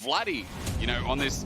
Vladi, you know, on this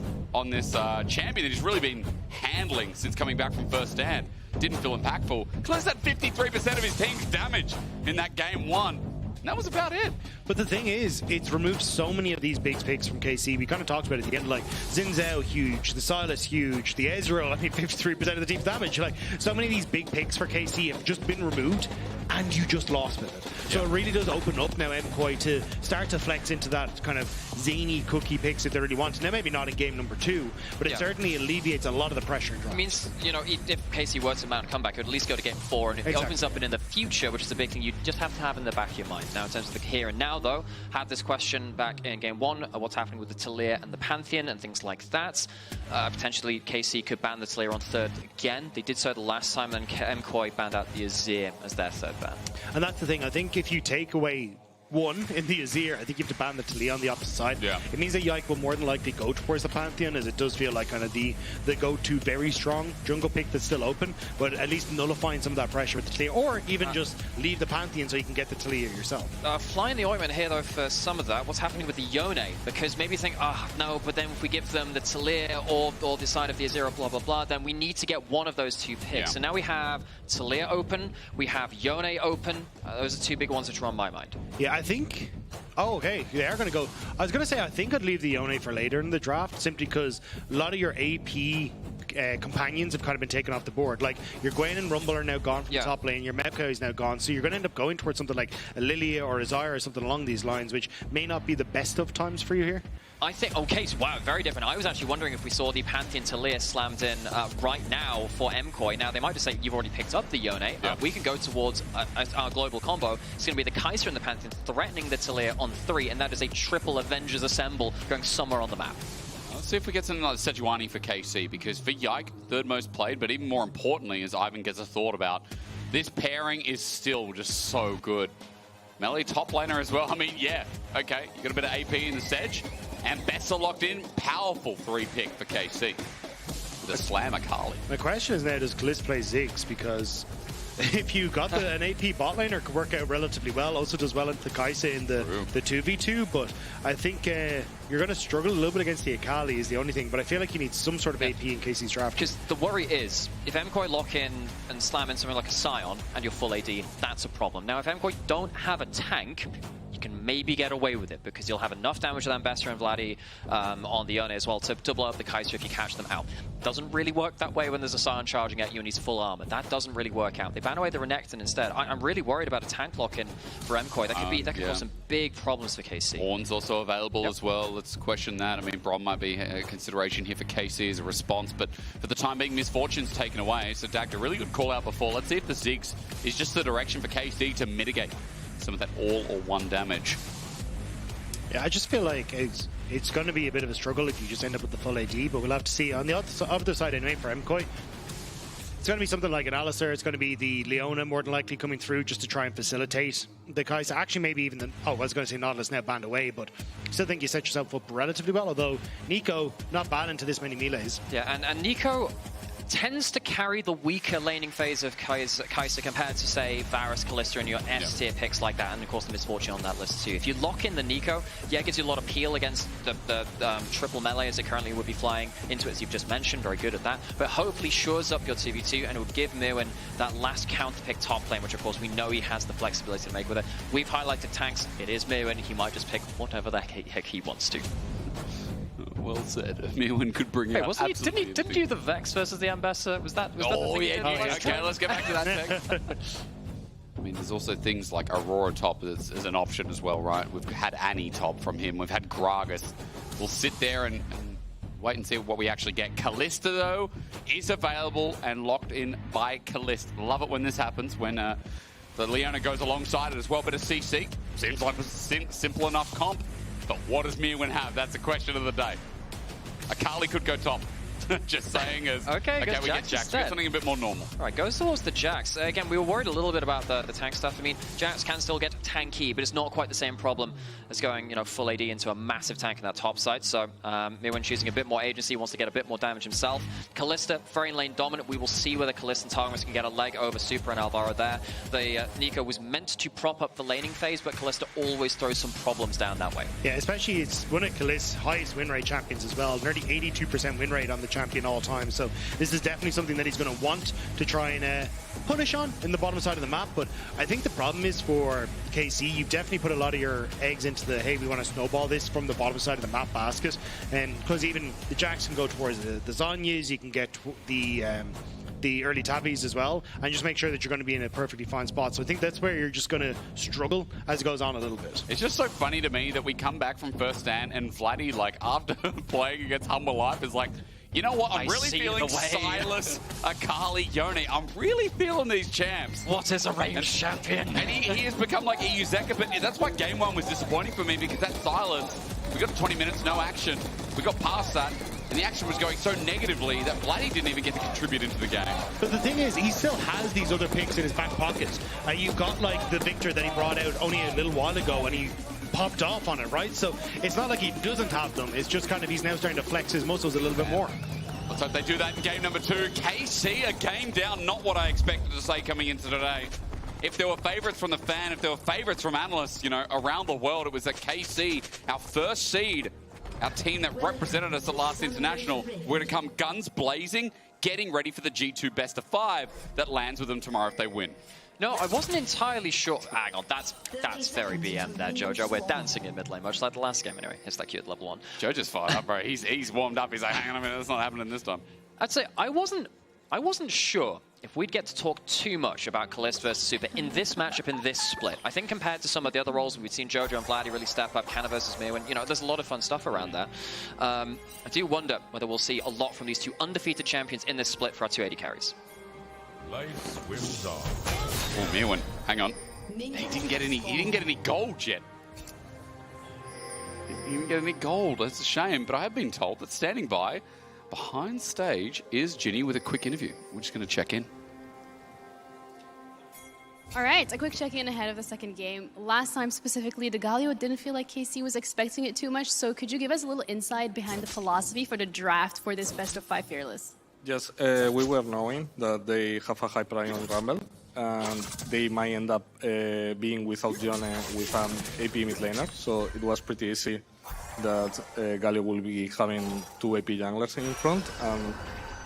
champion that he's really been handling since coming back from first stand. Didn't feel impactful. Caliste had 53% of his team's damage in that game 1. And that was about it. But the thing is, it's removed so many of these big picks from KC. We kind of talked about it at the end, like Zhao huge, the Sylas huge, the Ezreal, I mean 53% of the team's damage. Like, so many of these big picks for KC have just been removed, and you just lost with it. So it really does open up now MKOI to start to flex into that kind of zany cookie picks if they really want to. Now maybe not in game number 2, but it certainly alleviates a lot of the pressure. It means, you know, if KC were to mount a comeback, it would at least go to game 4, and if it opens up and in the future, which is the big thing, you just have to have in the back of your mind. Now in terms of the here and now though, had this question back in game 1, what's happening with the Taliyah and the Pantheon and things like that. Potentially KC could ban the Taliyah on 3rd again. They did so the last time, and MKOI banned out the Azir as their 3rd ban. And that's the thing, I think if you take away 1 in the Azir, I think you have to ban the Taliyah on the opposite side. Yeah. It means that Yike will more than likely go towards the Pantheon, as it does feel like kind of the go-to very strong jungle pick that's still open, but at least nullifying some of that pressure with the Taliyah, or even just leave the Pantheon so you can get the Taliyah yourself. Flying the ointment here though for some of that. What's happening with the Yone? Because maybe you think, no, but then if we give them the Taliyah or the side of the Azir, blah blah blah, then we need to get one of those 2 picks. Yeah. So now we have Taliyah open, we have Yone open. Those are 2 big ones which are on my mind. Yeah, I think... Oh, okay. They are going to go... I was going to say, I think I'd leave the Yone for later in the draft, simply because a lot of your AP companions have kind of been taken off the board. Like, your Gwen and Rumble are now gone from the top lane, your MKOI is now gone, so you're going to end up going towards something like a Lilia or a Xayah or something along these lines, which may not be the best of times for you here. I think, okay, so wow, very different. I was actually wondering if we saw the Pantheon Taliyah slammed in right now for MKOI. Now, they might just say, you've already picked up the Yone. We can go towards our global combo. It's going to be the Kai'Sa and the Pantheon threatening the Taliyah on 3, and that is a triple Avengers Assemble going somewhere on the map. Let's see if we get something like Sejuani for KC, because for Yike, 3rd most played, but even more importantly, as Ivan gets a thought about, this pairing is still just so good. Melee top laner as well. I mean, yeah, okay, you got a bit of AP in the Sedge, and Bessa locked in. Powerful 3-pick for KC. The Slammer Kali. My question is now, does Caliste play Ziggs? Because if you got an AP bot laner, could work out relatively well. Also does well into the Kai'Sa in the 2v2, but I think you're going to struggle a little bit against the Akali is the only thing, but I feel like you need some sort of AP in KC's draft. Because the worry is, if MKOI lock in and slam in something like a Scion and you're full AD, that's a problem. Now, if MKOI don't have a tank, you can maybe get away with it, because you'll have enough damage with Bessa and Vladi on the Yone as well to blow up the Kai'Sa if you catch them out. Doesn't really work that way when there's a Scion charging at you and he's full armor. That doesn't really work out. They ban away the Renekton instead. I'm really worried about a tank lock-in for MKOI. That could cause some big problems for KC. Ornn's also available as well. Let's question that. I mean, Brom might be a consideration here for KC as a response, but for the time being, Misfortune's taken away. So Dagda, really good call out before. Let's see if the Ziggs is just the direction for KC to mitigate some of that all-or-one damage. Yeah, I just feel like it's going to be a bit of a struggle if you just end up with the full AD, but we'll have to see. On the other side anyway for MKOI, it's going to be something like an Alistair. It's going to be the Leona more than likely coming through just to try and facilitate the Kai'Sa. Actually, maybe even the... Oh, I was going to say Nautilus now banned away, but I still think you set yourself up relatively well, although Nico not banned into this many melees. Yeah, and Nico tends to carry the weaker laning phase of Kai'Sa compared to, say, Varus, Caliste, and your S-tier picks like that, and of course the Misfortune on that list too. If you lock in the Nico, yeah, it gives you a lot of peel against the triple melee as it currently would be flying into it, as you've just mentioned, very good at that, but hopefully shores up your 2v2, and it would give Myrwn that last counter pick top lane, which of course we know he has the flexibility to make with it. We've highlighted tanks, it is Myrwn, he might just pick whatever the heck he wants to. Well said. Myrwn could bring out wasn't he, didn't he do the Vex versus the Ambessa? Was that the thing he did? Okay, let's get back to that thing. I mean, there's also things like Aurora top as an option as well, right? We've had Annie top from him. We've had Gragas. We'll sit there and wait and see what we actually get. Caliste, though, is available and locked in by Caliste. Love it when this happens, when the Leona goes alongside it as well. But a CC seems like a simple enough comp. But what does Myrwn have? That's the question of the day. Akali could go top. Just saying as... Okay, we get Jax. We get something a bit more normal. All right, goes towards the Jax. Again, we were worried a little bit about the tank stuff. I mean, Jax can still get tanky, but it's not quite the same problem as going, you know, full AD into a massive tank in that top side. So Myrwn choosing a bit more agency, wants to get a bit more damage himself. Caliste, very lane dominant. We will see whether Caliste and Targamas can get a leg over Supa and Alvaro there. The Nico was meant to prop up the laning phase, but Caliste always throws some problems down that way. Yeah, especially it's one of Caliste's highest win rate champions as well. Nearly 82% win rate on the champion all time. So this is definitely something that he's going to want to try and punish on in the bottom side of the map. But I think the problem is for KC, you've definitely put a lot of your eggs into the, hey, we want to snowball this from the bottom side of the map basket. And because even the Jacks can go towards the Zhonya's, you can get the early tabbies as well, and just make sure that you're going to be in a perfectly fine spot. So I think that's where you're just going to struggle as it goes on a little bit. It's just so funny to me that we come back from first stand and Vladi, like, after playing against Humble Life, is like, you know what, I'm really feeling Sylas, Akali, Yone. I'm really feeling these champs. What is a ranged champion? And he has become like a Yike, but that's why game one was disappointing for me, because that Sylas, we got 20 minutes, no action. We got past that, and the action was going so negatively that Vladi didn't even get to contribute into the game. But the thing is, he still has these other picks in his back pocket. You've got like the Victor that he brought out only a little while ago, and he popped off on it, right? So it's not like he doesn't have them. It's just kind of he's now starting to flex his muscles a little bit more. Let's hope they do that in game number 2. KC, a game down, not what I expected to say coming into today. If there were favorites from the fan, if there were favorites from analysts, you know, around the world, it was that KC, our first seed, our team that represented us at last international, were to come guns blazing, getting ready for the G2 best of 5 that lands with them tomorrow if they win. No, I wasn't entirely sure. Hang on, that's very BM there, Jojo. We're dancing in mid lane, much like the last game anyway. It's that cute level 1. Jojo's fired up, bro. He's warmed up. He's like, hang on a minute, that's not happening this time. I'd say I wasn't sure if we'd get to talk too much about Caliste versus Supa in this matchup, in this split. I think compared to some of the other roles, we've seen Jojo and Vladi really step up, Canna versus Myrwn, you know, there's a lot of fun stuff around there. I do wonder whether we'll see a lot from these two undefeated champions in this split for our 280 carries. Life swims on. Oh, Myrwn, hang on. He didn't get any gold yet. He didn't get any gold. That's a shame, but I have been told that standing by behind stage is Ginny with a quick interview. We're just going to check in. All right, a quick check-in ahead of the second game. Last time specifically, the Galio didn't feel like KC was expecting it too much, so could you give us a little insight behind the philosophy for the draft for this best of 5 Fearless? Yes, we were knowing that they have a high price on Rumble, and they might end up being without Yone with an AP mid laner, so it was pretty easy that Galio will be having 2 AP junglers in front, and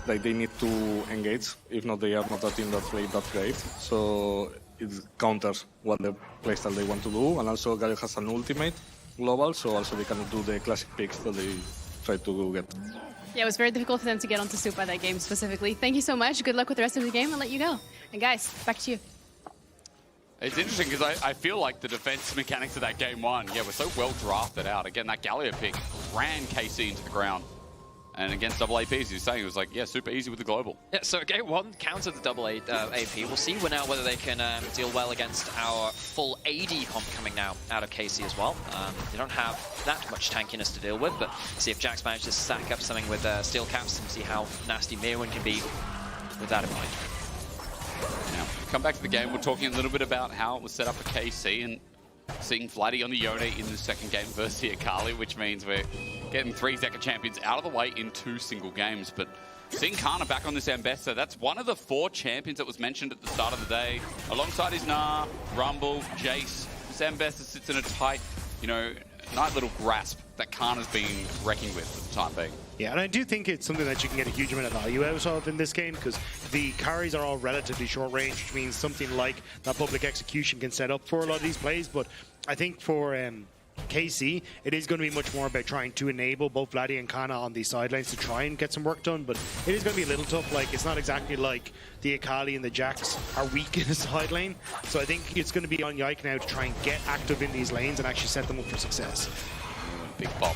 like they need to engage. If not, they are not a team that play that great. So it counters what the playstyle they want to do, and also Galio has an ultimate global, so also they can do the classic picks that they try to get. Yeah, it was very difficult for them to get onto Supa that game specifically. Thank you so much. Good luck with the rest of the game. I'll let you go. And guys, back to you. It's interesting because I feel like the defense mechanics of that game 1, yeah, were so well drafted out. Again, that Galio pick ran KC into the ground. And against double AP, as he was saying, it was like, yeah, super easy with the global. Yeah, so game 1 countered the double AP. We'll see now whether they can deal well against our full AD comp coming now out of KC as well. They don't have that much tankiness to deal with, but see if Jax manages to stack up something with steel caps and see how nasty Myrwn can be with that in mind. Now, come back to the game. We're talking a little bit about how it was set up for KC and seeing Vladi on the Yone in the second game versus the Akali, which means we're getting 3 second champions out of the way in 2 single games. But seeing Canna back on this Ambessa, that's one of the 4 champions that was mentioned at the start of the day. Alongside his Gnar, Rumble, Jace, this Ambessa sits in a tight, you know, nice little grasp that Canna's been wrecking with for the time being. Yeah, and I do think it's something that you can get a huge amount of value out of in this game, because the carries are all relatively short range, which means something like that public execution can set up for a lot of these plays. But I think for KC, it is going to be much more about trying to enable both Vladi and Canna on the sidelines to try and get some work done, but it is going to be a little tough. Like, it's not exactly like the Akali and the Jax are weak in the side lane, so I think it's going to be on Yike now to try and get active in these lanes and actually set them up for success. Big pop.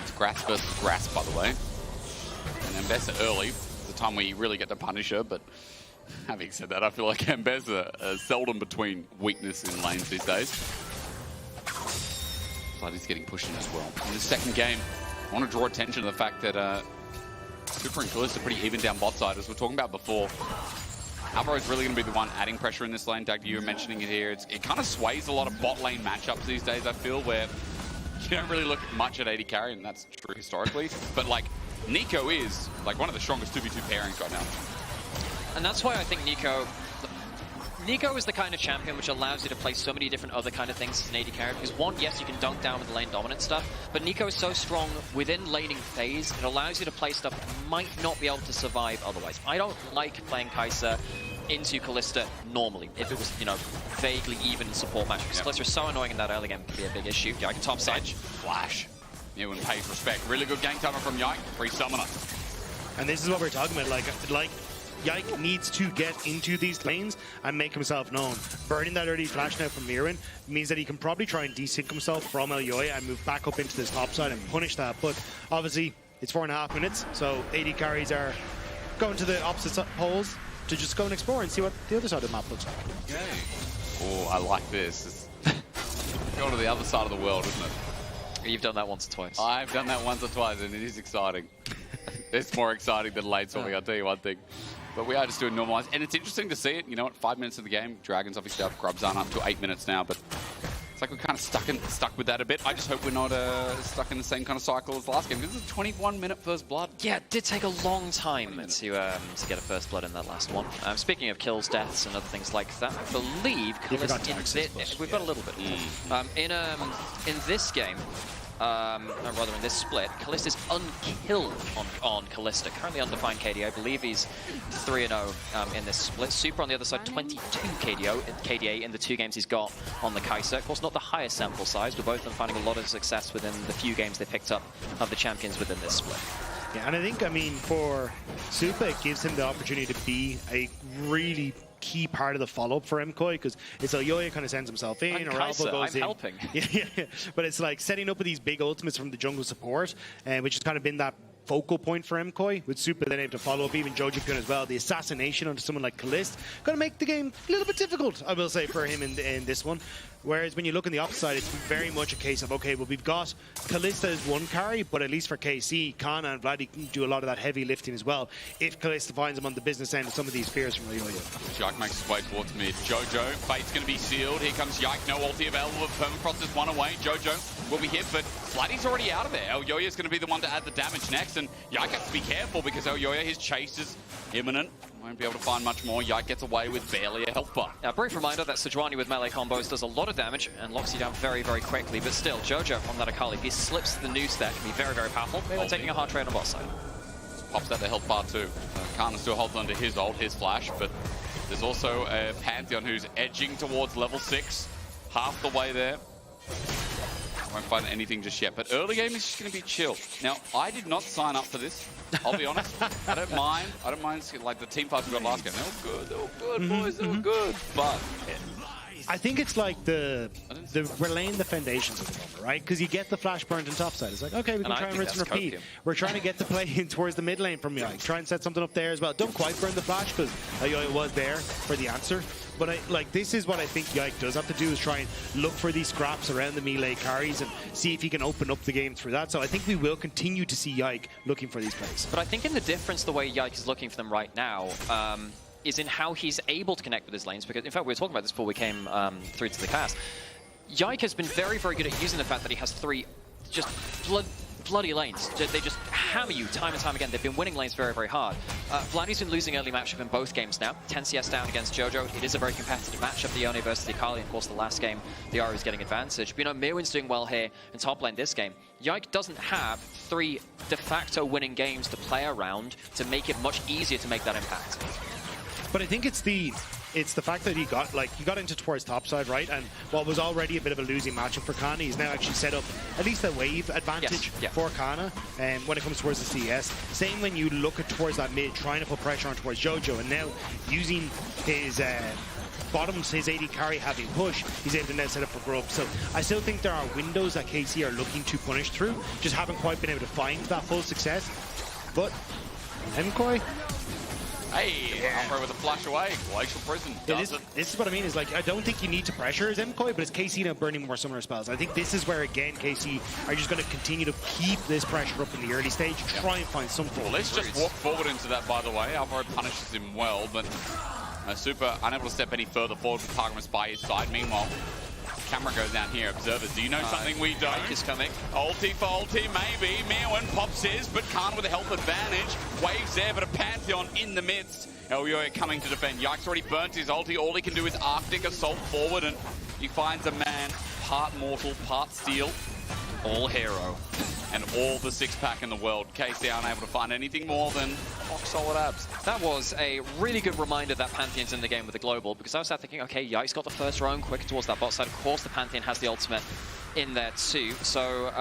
It's grasp versus grasp, by the way. And Ambessa early, the time where you really get to punish her, but having said that, I feel like Ambessa is seldom between weakness in lanes these days. Vladi's getting pushed in as well. In the second game, I want to draw attention to the fact that Supa and Caliste are pretty even down bot side, as we were talking about before. Alvaro's really going to be the one adding pressure in this lane. Dagda, you were mentioning it here. It kind of sways a lot of bot lane matchups these days, I feel, where you don't really look much at AD carry, and that's true historically. But like, Nico is like one of the strongest 2v2 pairings right now. And that's why I think Nico is the kind of champion which allows you to play so many different other kind of things as an AD carry. Because one, yes, you can dunk down with the lane dominant stuff, but Nico is so strong within laning phase, it allows you to play stuff that might not be able to survive otherwise. I don't like playing Xayah into Caliste normally, if it was, you know, vaguely even support match. Because Caliste is so annoying in that early game, can be a big issue. Yike top side. Flash. Myrwn pays respect. Really good gank timer from Yike. Free summoner. And this is what we're talking about. Like Yike needs to get into these lanes and make himself known. Burning that early flash now from Myrwn means that he can probably try and desync himself from Elyoya and move back up into this top side and punish that. But obviously, it's 4.5 minutes, so AD carries are going to the opposite poles to just go and explore and see what the other side of the map looks like. Okay. Oh, I like this. Go to the other side of the world, isn't it? You've done that once or twice. I've done that once or twice, and it is exciting. It's more exciting than late swapping, I'll tell you one thing. But we are just doing normalized, and it's interesting to see it. You know what? 5 minutes of the game. Dragons obviously up. Grubs aren't up to 8 minutes now, but it's like we're kind of stuck with that a bit. I just hope we're not stuck in the same kind of cycle as last game. This is a 21-minute first blood. Yeah, it did take a long time to get a first blood in that last one. Speaking of kills, deaths, and other things like that, I believe we've got a little bit. In this game. Rather in this split, Caliste is unkilled on Caliste. Currently undefined KD. I believe he's 3-0 in this split. Supa on the other side, 22 KDA in the 2 games he's got on the Xayah. Of course, not the highest sample size, but both of them finding a lot of success within the few games they picked up of the champions within this split. Yeah, and I think, I mean, for Supa, it gives him the opportunity to be a really key part of the follow-up for MKOI, because it's Elyoya kind of sends himself in, or Alvaro goes in. Helping. Yeah. But it's like setting up with these big ultimates from the jungle support, which has kind of been that focal point for MKOI, with Supa then able to follow up, even Jojopyun as well. The assassination onto someone like Caliste going to make the game a little bit difficult, I will say, for him in this one. Whereas when you look on the opposite side, it's very much a case of, okay, well, we've got Caliste as one carry, but at least for KC, Canna and Vladi can do a lot of that heavy lifting as well, if Caliste finds him on the business end of some of these fears from Elyoya. Yike makes his way towards mid. Jojo, fate's going to be sealed. Here comes Yike, no ulti available. Permafrost is one away. Jojo will be hit, but Vladi's already out of there. Elyoya's going to be the one to add the damage next, and Yike has to be careful because Elyoya, his chase is imminent. Won't be able to find much more. Yike gets away with barely a health bar. A brief reminder that Sejuani with melee combos does a lot of damage and locks you down very, very quickly, but still, Jojo on that Akali, if he slips the noose there, can be very, very powerful. They're taking a hard trade on bot side. Pops out the health bar too. Canna still holds onto his ult, his flash, but there's also a Pantheon who's edging towards level 6, half the way there. Won't find anything just yet, but early game is just going to be chill. Now, I did not sign up for this. I'll be honest. I don't mind. Like the team fights we got last game. They were good, boys. They were good. But I think it's like we're laying the foundations at the moment, right? Because you get the flash burnt on top side. It's like, okay, we can try and rinse and repeat. We're trying to get the play in towards the mid lane from Yike. Try and set something up there as well. Don't quite burn the flash because Elyoya was there for the answer. But this is what I think Yike does have to do, is try and look for these scraps around the melee carries and see if he can open up the game through that. So I think we will continue to see Yike looking for these plays. But I think in the difference, the way Yike is looking for them right now, is in how he's able to connect with his lanes. Because in fact, we were talking about this before we came through to the cast. Yike has been very, very good at using the fact that he has 3 just bloody lanes. They just hammer you time and time again. They've been winning lanes very, very hard. Vladi's been losing early matchup in both games now. 10 CS down against Jojo. It is a very competitive matchup, the Odoamne versus the Akali. Of course, the last game, the Ahri is getting advantage. But you know, Myrwn's doing well here in top lane this game. Yike doesn't have 3 de facto winning games to play around to make it much easier to make that impact. But I think it's the fact that he got into towards topside, right? And what was already a bit of a losing matchup for Canna, he's now actually set up at least a wave advantage for Canna when it comes towards the CS. Same when you look at towards that mid, trying to put pressure on towards Jojo, and now using his bottoms, his AD carry having push, he's able to now set up for Grub. So I still think there are windows that KC are looking to punish through, just haven't quite been able to find that full success. But MKOI, hey, Alvaro with a flash away. Glacial Prison does it. This is what I mean, is like, I don't think you need to pressure as MKOI, but it's KC now burning more summoner spells. I think this is where, again, KC are just going to continue to keep this pressure up in the early stage, try and find some form. Well, let's just walk forward into that, by the way. Alvaro punishes him well, but Supa unable to step any further forward with Targamas by his side. Meanwhile, camera goes down here. Observers, do you know something we don't? Yike is coming. Ulti for ulti, maybe. Myrwn pops his, but Canna with a health advantage. Waves there, but a Pantheon in the midst. Elyoya coming to defend. Yike's already burnt his ulti. All he can do is Arctic assault forward, and he finds a man part mortal, part steel, all hero, and all the six-pack in the world. KC unable to find anything more than rock-solid abs. That was a really good reminder that Pantheon's in the game with the global, because I was thinking, okay, Yike's got the first roam quick towards that bot side. Of course, the Pantheon has the ultimate in there too. So,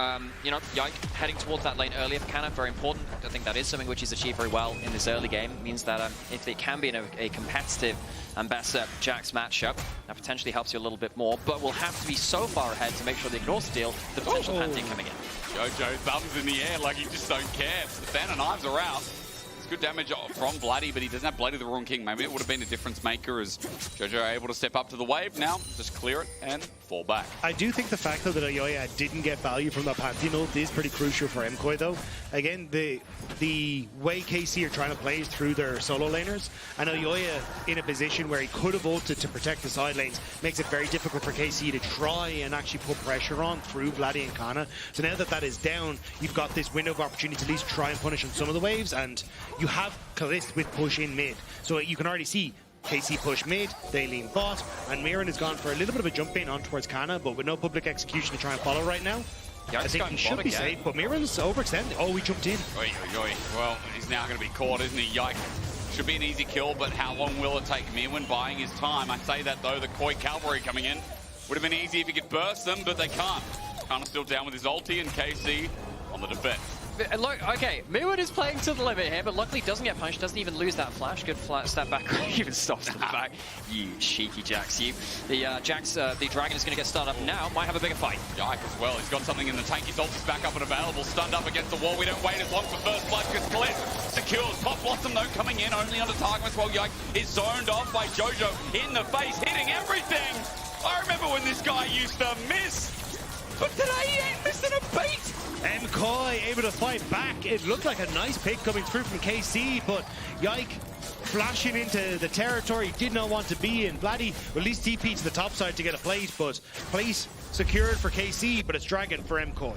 you know, Yike heading towards that lane earlier for Canna, very important. I think that is something which he's achieved very well in this early game. It means that if it can be in a competitive Ambassador Jax matchup, that potentially helps you a little bit more, but we'll have to be so far ahead to make sure they ignore steal the potential Pantheon coming in. Jojo thumbs in the air like he just don't care. The banner knives are out. It's good damage from Vladi, but he doesn't have Bloody the Ruined King. Maybe it would have been a difference maker as Jojo able to step up to the wave now, just clear it and fall back. I do think the fact though that Elyoya didn't get value from that Pantheon ult is pretty crucial for MKOI though. Again, the way KC are trying to play is through their solo laners, and Elyoya in a position where he could have ulted to protect the side lanes makes it very difficult for KC to try and actually put pressure on through Vladi and Canna. So now that that is down, you've got this window of opportunity to at least try and punish on some of the waves, and you have Caliste with push in mid. So you can already see KC push mid, they lean bot, and Myrwn has gone for a little bit of a jump in on towards Canna, but with no public execution to try and follow right now. I think he should be safe, but Myrwn's overextended. Oh, he jumped in. Oy, oy, oy. Well, he's now going to be caught, isn't he? Yike. Should be an easy kill, but how long will it take? Myrwn buying his time. I say that though, the KOI cavalry coming in. Would have been easy if he could burst them, but they can't. Canna's still down with his ulti, and KC on the defense. Look, okay, Myrwn is playing to the limit here, but luckily doesn't get punched, doesn't even lose that flash. Good flat step back, even stops in the back. You cheeky Jax, you. The the dragon is going to get started up now, might have a bigger fight. Yike as well, he's got something in the tank, his ult is back up and available, stunned up against the wall. We don't wait as long for first blood, because Caliste secures. Pop Blossom though coming in, only under Targamas, while Yike is zoned off by Jojo in the face, hitting everything. I remember when this guy used to miss, but today he ain't missing a beat. MKOI able to fight back. It looked like a nice pick coming through from KC, but Yike flashing into the territory he did not want to be in. Vladi will at least TP to the top side to get a plate, but place secured for KC, but it's Dragon for MKOI.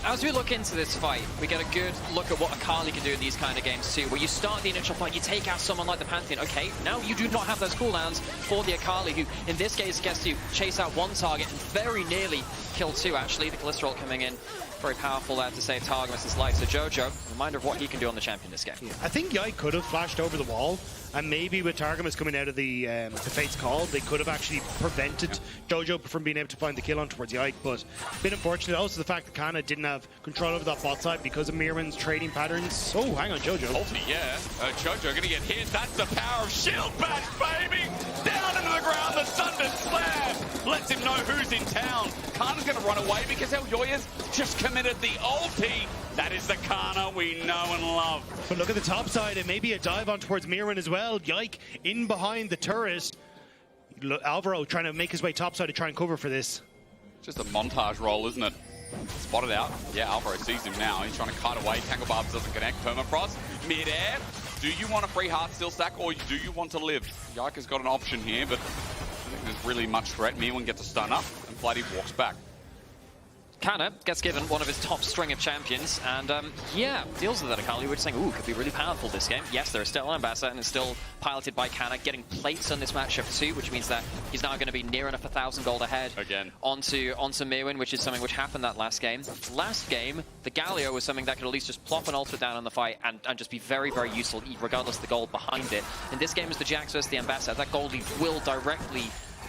As we look into this fight, we get a good look at what Akali can do in these kind of games too, where you start the initial fight, you take out someone like the Pantheon. Okay, now you do not have those cooldowns for the Akali, who in this case gets to chase out one target and very nearly kill two, actually. The Caliste ult coming in, very powerful there to save Targamas' life. So Jojo, reminder of what he can do on the champion this game. Yeah, I think Yike could have flashed over the wall, and maybe with Targamas coming out of the Fate's Call, they could have actually prevented Jojo from being able to find the kill on towards Yike, but a bit unfortunate. Also the fact that Canna didn't have control over that bot side because of Myrwn's trading patterns. Oh, hang on, Jojo. Ulti, yeah. Jojo gonna get hit. That's the power of shield bash, baby! Down into the ground, the Thunder Slam lets him know who's in town. Canna's gonna run away because Elyoya's just committed the ulti. That is the Canna we know and love. But look at the top side, and maybe a dive on towards Myrwn as well. Yike in behind the turret. Alvaro trying to make his way topside to try and cover for this. Just a montage roll, isn't it? Spotted out. Yeah, Alvaro sees him now. He's trying to kite away. Tangle Barbs doesn't connect. Permafrost. Mid-air. Do you want a free heart steal stack, or do you want to live? Yike has got an option here, but I don't think there's really much threat. Myrwn gets a stun up, and Vladi walks back. Canna gets given one of his top string of champions, and yeah, deals with that Akali. We're just saying, ooh, could be really powerful this game. Yes, there is still an Ambassador, and it's still piloted by Canna, getting plates on this matchup too, which means that he's now going to be near enough 1,000 gold ahead again onto Myrwn, which is something which happened that last game. Last game, the Galio was something that could at least just plop an ultimate down on the fight and just be very, very useful, regardless of the gold behind it. In this game, as the Jax versus the Ambassador, that gold lead will directly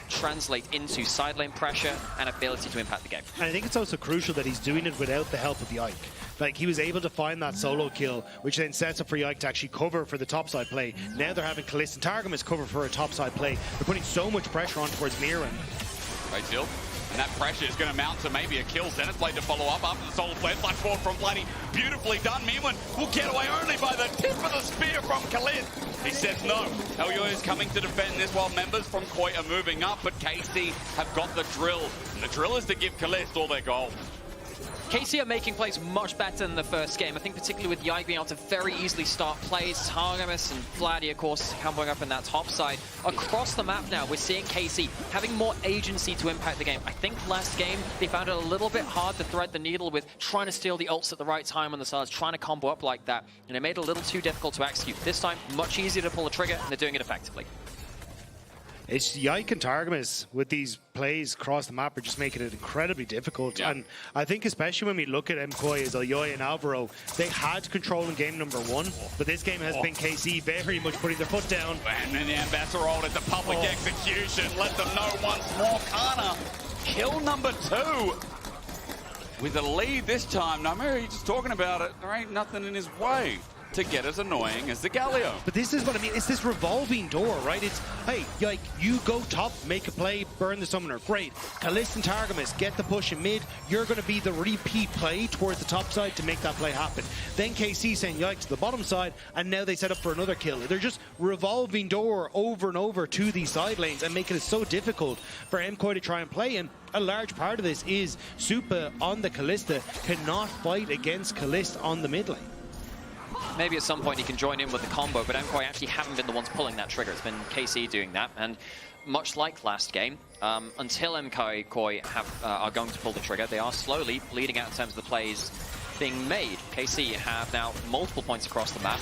translate into side lane pressure and ability to impact the game. And I think it's also crucial that he's doing it without the help of Yike. Like, he was able to find that solo kill, which then sets up for Yike to actually cover for the topside play. Now they're having Caliste and Targamas cover for a topside play. They're putting so much pressure on towards Myrwn. Right, Jill. And that pressure is going to mount to maybe a kill. Zenith's blade to follow up after the solo flare. Flash forward from Vladi. Beautifully done. Myrwn will get away only by the tip of the spear from Caliste. He says no. Elyoya is coming to defend this while members from KOI are moving up, but KC have got the drill. And the drill is to give Caliste all their gold. KC are making plays much better than the first game. I think particularly with Yike being able to very easily start plays. Targamas and Vladi, of course, coming up in that top side. Across the map now, we're seeing KC having more agency to impact the game. I think last game, they found it a little bit hard to thread the needle with trying to steal the ults at the right time on the sides, trying to combo up like that. And it made it a little too difficult to execute. This time, much easier to pull the trigger, and they're doing it effectively. It's Yike and Targamas with these plays across the map are just making it incredibly difficult. Yeah. And I think especially when we look at MKOI as Elyoya and Alvaro, they had control in game number 1, but this game has been KC very much putting their foot down. And then the Ambassador rolled at the public execution. Let them know once more. Canna, kill number 2. With a lead this time. Nymaera, you're just talking about it. There ain't nothing in his way to get as annoying as the Galio. But this is what I mean. It's this revolving door, right? It's, hey, Yike, you go top, make a play, burn the summoner. Great. Caliste and Targamas get the push in mid. You're going to be the repeat play towards the top side to make that play happen. Then KC send Yike to the bottom side, and now they set up for another kill. They're just revolving door over and over to these side lanes and making it so difficult for MKOI to try and play. And a large part of this is Supa on the Caliste cannot fight against Caliste on the mid lane. Maybe at some point he can join in with the combo, but MKOI actually haven't been the ones pulling that trigger. It's been KC doing that, and much like last game, until MKOI are going to pull the trigger, they are slowly bleeding out in terms of the plays being made. KC have now multiple points across the map.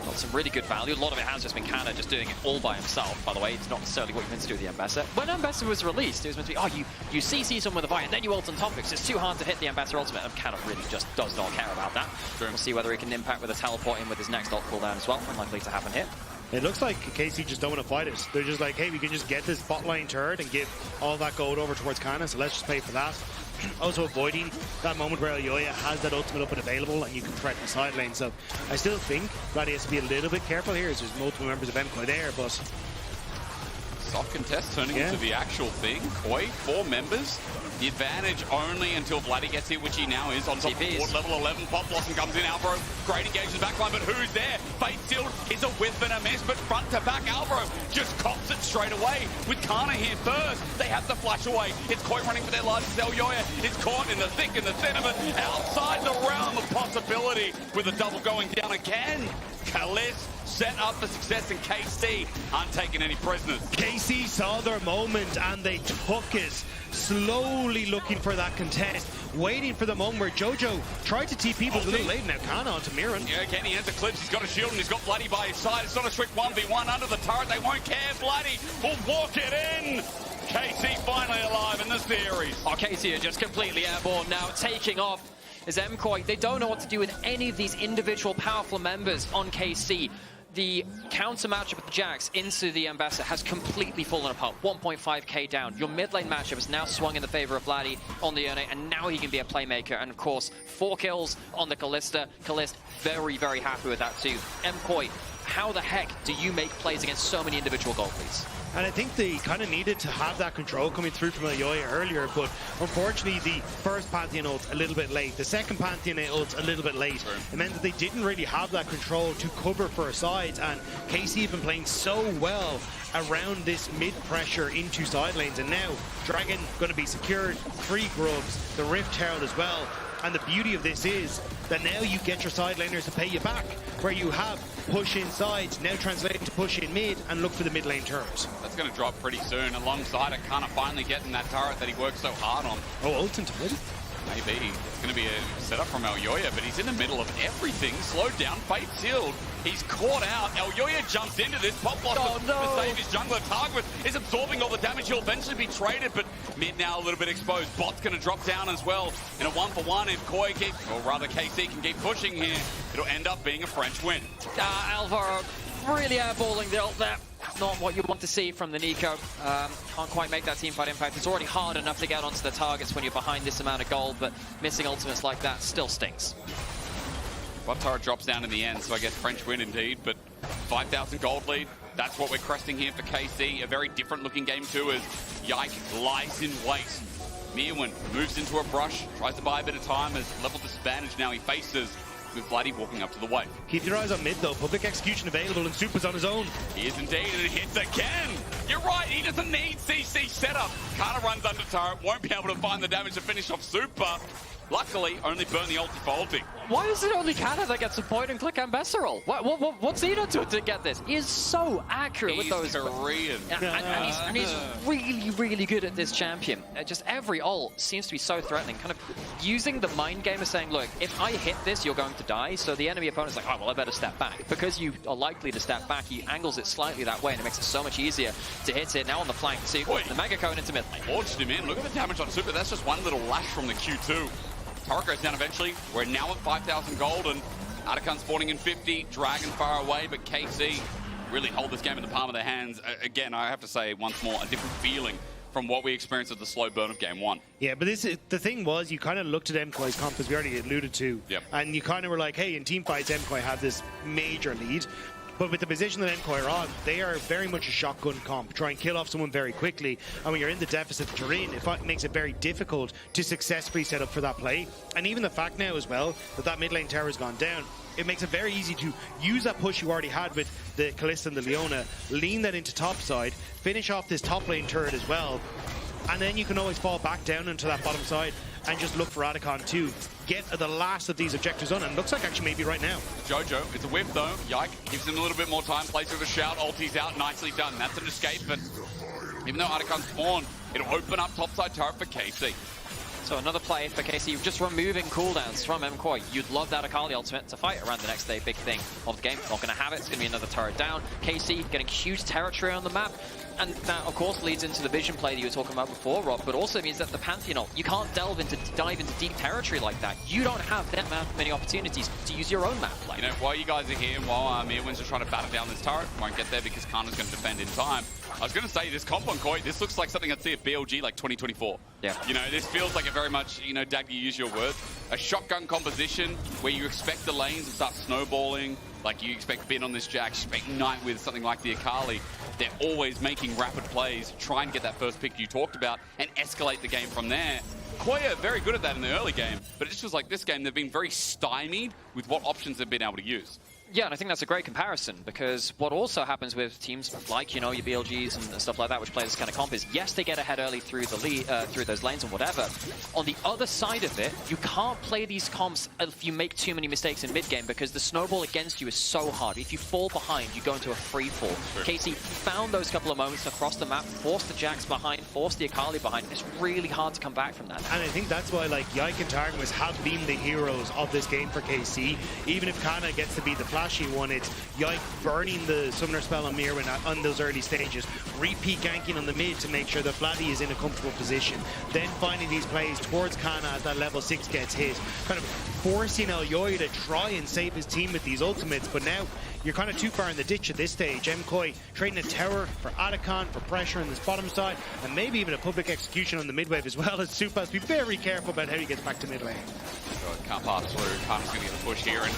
Got some really good value. A lot of it has just been Canna just doing it all by himself, by the way. It's not necessarily what you're meant to do with the Ambassador. When Ambassador was released, it was meant to be, oh, you CC someone with a Vine, and then you ult on top because it's too hard to hit the Ambassador ultimate, and Canna really just does not care about that. True. We'll see whether he can impact with a teleport in with his next ult cooldown as well. Unlikely to happen here. It looks like KC just don't want to fight it. They're just like, hey, we can just get this bot lane turret and give all that gold over towards Canna, so let's just pay for that. Also avoiding that moment where Elyoya has that ultimate up and available and you can threaten the side lane. So I still think Vladi has to be a little bit careful here as there's multiple members of MKOI there, but... Soft contest turning into the actual thing. KOI, 4 members. The advantage only until Vladi gets here, which he now is on top of board. Level 11, Pop Blossom comes in, Alvaro. Great engagement backline, but who's there? Fate Sealed is a whiff and a miss, but front to back, Alvaro just cops it straight away. With Canna here first, they have to flash away. It's KOI running for their largest. Elyoya is caught in the thick and the thin of it, outside the realm of possibility, with a double going down again. Caliste set up for success, and KC aren't taking any prisoners. KC saw their moment and they took it, slowly looking for that contest, waiting for the moment where Jojo tried to TP, but a little late now. Canna onto Myrwn. Yeah, again, he has the clips, he's got a shield, and he's got Vladi by his side. It's not a strict 1v1 under the turret, they won't care. Vladi will walk it in. KC finally alive in the series. Oh, KC are just completely airborne now, taking off. As MKOI, they don't know what to do with any of these individual powerful members on KC. The counter matchup with the Jax into the Ambassador has completely fallen apart. 1.5k down. Your mid lane matchup has now swung in the favor of Vladi on the Yone, and now he can be a playmaker. And of course, 4 kills on the Caliste. Caliste very, very happy with that too. MKOI, how the heck do you make plays against so many individual gold leads? And I think they kind of needed to have that control coming through from Elyoya earlier, but unfortunately the first Pantheon ult a little bit late, the second Pantheon ult a little bit late. It meant that they didn't really have that control to cover for sides, and KC have been playing so well around this mid-pressure into side lanes, and now Dragon going to be secured, 3 grubs, the Rift Herald as well. And the beauty of this is that now you get your side laners to pay you back, where you have push inside, now translating to push in mid and look for the mid lane turret. That's going to drop pretty soon. Alongside it, Canna finally getting that turret that he worked so hard on. Oh, ult into mid? Maybe. It's going to be a setup from Elyoya, but he's in the middle of everything. Slowed down, Fate Sealed. He's caught out. Elyoya jumps into this. Pop Blossom to save his jungler. Targamas is absorbing all the damage. He'll eventually be traded, but mid now a little bit exposed. Bot's going to drop down as well. In a 1-for-1, if KOI keeps, or rather KC can keep pushing here, it'll end up being a French win. Alvaro really airballing the ult there. Not what you want to see from the Nico. Can't quite make that teamfight impact. It's already hard enough to get onto the targets when you're behind this amount of gold, but missing ultimates like that still stings. Bot turret drops down in the end, so I guess French win indeed, but 5,000 gold lead. That's what we're cresting here for KC. A very different looking game too, as Yike lies in wait. Myrwn moves into a brush, tries to buy a bit of time as level disadvantage now he faces, with Vladi walking up to the wave. Keep your eyes on mid though, public execution available and Supa's on his own. He is indeed, and it hits again! You're right, he doesn't need CC setup. Canna runs under turret, won't be able to find the damage to finish off Supa. Luckily, only burn the ulti for ulti. Why is it only Canna that gets a point and click on Ezreal? What's he done to get this? He is so accurate with those. Korean. And he's really, really good at this champion. Just every ult seems to be so threatening. Kind of using the mind game of saying, look, if I hit this, you're going to die. So the enemy opponent's like, oh, well, I better step back. Because you are likely to step back, he angles it slightly that way, and it makes it so much easier to hit it. Now on the flank, see the Mega Cone into mid lane. Launched him in. Look at the damage on Supa. That's just one little lash from the Q2. Turret goes down eventually. We're now at 5,000 gold, and Rakan spawning in 50. Dragon far away, but KC really hold this game in the palm of their hands. Again, I have to say once more, a different feeling from what we experienced at the slow burn of game 1. Yeah, but the thing was, you kind of looked at MKOI's comp, as we already alluded to, and you kind of were like, hey, in team fights, MKOI have this major lead. But with the position that MKOI are on, they are very much a shotgun comp. Try and kill off someone very quickly. And when you're in the deficit that you're in, it makes it very difficult to successfully set up for that play. And even the fact now as well that mid lane tower has gone down, it makes it very easy to use that push you already had with the Caliste and the Leona, lean that into top side, finish off this top lane turret as well. And then you can always fall back down into that bottom side and just look for Rakan to get the last of these objectives on. And it looks like actually maybe right now. Jojo, it's a whip though. Yike gives him a little bit more time, plays with a shout, ulti's out, nicely done. That's an escape, but even though Rakan spawned, it'll open up topside turret for KC. So another play for KC, just removing cooldowns from MKOI. You'd love that Akali ultimate to fight around the next day. Big thing of the game. Not going to have it. It's going to be another turret down. KC getting huge territory on the map. And that, of course, leads into the vision play that you were talking about before, Rob, but also means that the Pantheon ult, you can't dive into deep territory like that. You don't have that many opportunities to use your own map play. You know, while you guys are here, while Myrwn's just trying to batter down this turret, won't get there because Canna's going to defend in time. I was going to say, this comp on KOI, this looks like something I'd see at BLG like 2024. Yeah. You know, this feels like a very much, you know, Dagda, you use your words, a shotgun composition where you expect the lanes to start snowballing, like you expect Bin on this Jack, expect Knight with something like the Akali. They're always making rapid plays, try and get that first pick you talked about, and escalate the game from there. KOI are very good at that in the early game, but it just feels like this game, they've been very stymied with what options they've been able to use. Yeah, and I think that's a great comparison, because what also happens with teams like, you know, your BLGs and stuff like that, which play this kind of comp, is yes, they get ahead early through the lead, through those lanes and whatever. On the other side of it, you can't play these comps if you make too many mistakes in mid-game, because the snowball against you is so hard. If you fall behind, you go into a free fall. Sure. KC found those couple of moments across the map, forced the Jax behind, forced the Akali behind. It's really hard to come back from that. And I think that's why, like, Yike and Targamas have been the heroes of this game for KC. Even if Canna gets to be the flashy one, it's Yike burning the summoner spell on Myrwn on those early stages, repeat ganking on the mid to make sure that Vladi is in a comfortable position, then finding these plays towards Canna as that level 6 gets hit, kind of forcing Elyoya to try and save his team with these ultimates. But now you're kind of too far in the ditch at this stage. MKOI trading a tower for Rakan for pressure on this bottom side, and maybe even a public execution on the mid wave as well, as Supa has to be very careful about how he gets back to mid lane. Can't pass through. Canna's going to get the push here, and